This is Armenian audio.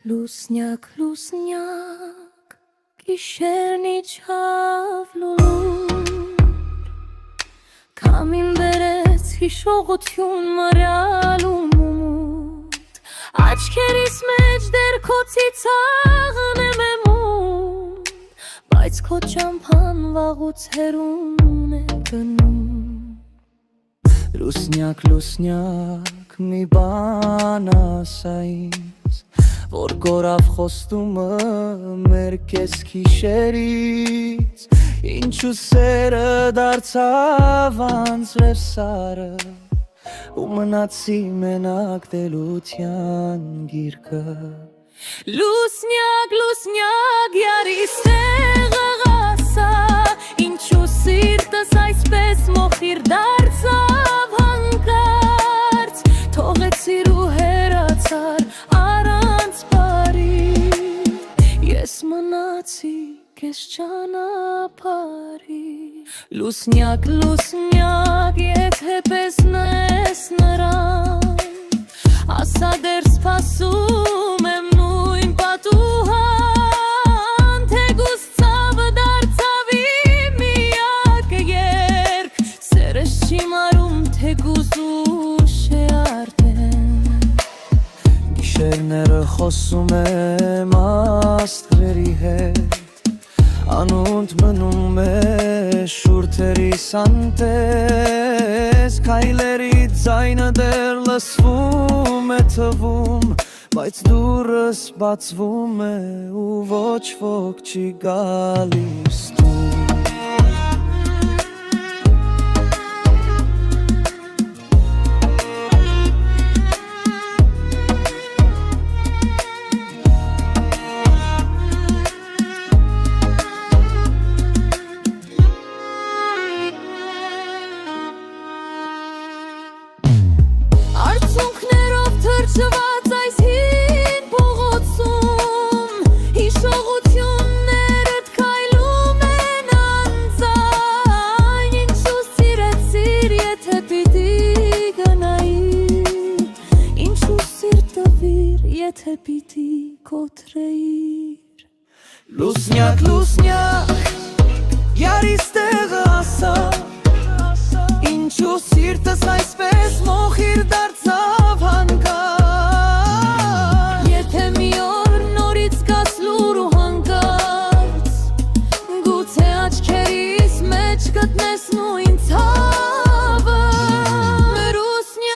Լուսնյակ, լուսնյակ, գիշերն իջավ լուլուր, Քամին բերեց հիշողություն մռայլ ու մութ, Աչքերիս մեջ դեռ քո ծիծաղն է մեմուն, Բայց քո ճամփան վաղուց հեռուն է գնում։ Լուսնյակ, լուսնյակ, մի բան ասա ինձ, Որ կորավ խոստումը մեր կես գիշերից, Ինչու սերը դարձավ անձրև սարը, Ու մնացի մենակ դելության գիրկը։ Լուսնյակ, լուսնյակ, յարիս տեղը գասա, Ինչու սիրտս այսպես մոխիր դարձավ հանկարծ, Թողեցիր ու հեռացար առանց բարի, Ես մնացի քեզ ճանապարհի։ Լուսնյակ, լուսնյակ, եթե տեսնես նրան, Ասա դեռ սպասում եմ նույն պատուհան, Թեկուզ ցավը դարձավ իմ միակ երգ, Սերս չի մարում, թեկուզ ուշ է արդեն։ Գիշերները խոսում եմ աստղերի հետ, Անունդ մնում է շուրթերիս անտես, Քայլերի ձայնը դեռ լսվում է թվում, Բայց դուրս բացվում է ու ոչ ոք չի գալիս դու։ Արցունքներով թրջված այս հին փողոցում, Հիշողություններդ քայլում են անձայն, Ինչու սիրեցիր, եթե պիտի գնայիր, Ինչու սիրտ տվիր, եթե պիտի կոտրեիր։ Լուսնյակ, լուսնյակ, յարիս տեղը ասա, Ինչու սիրտս այսպես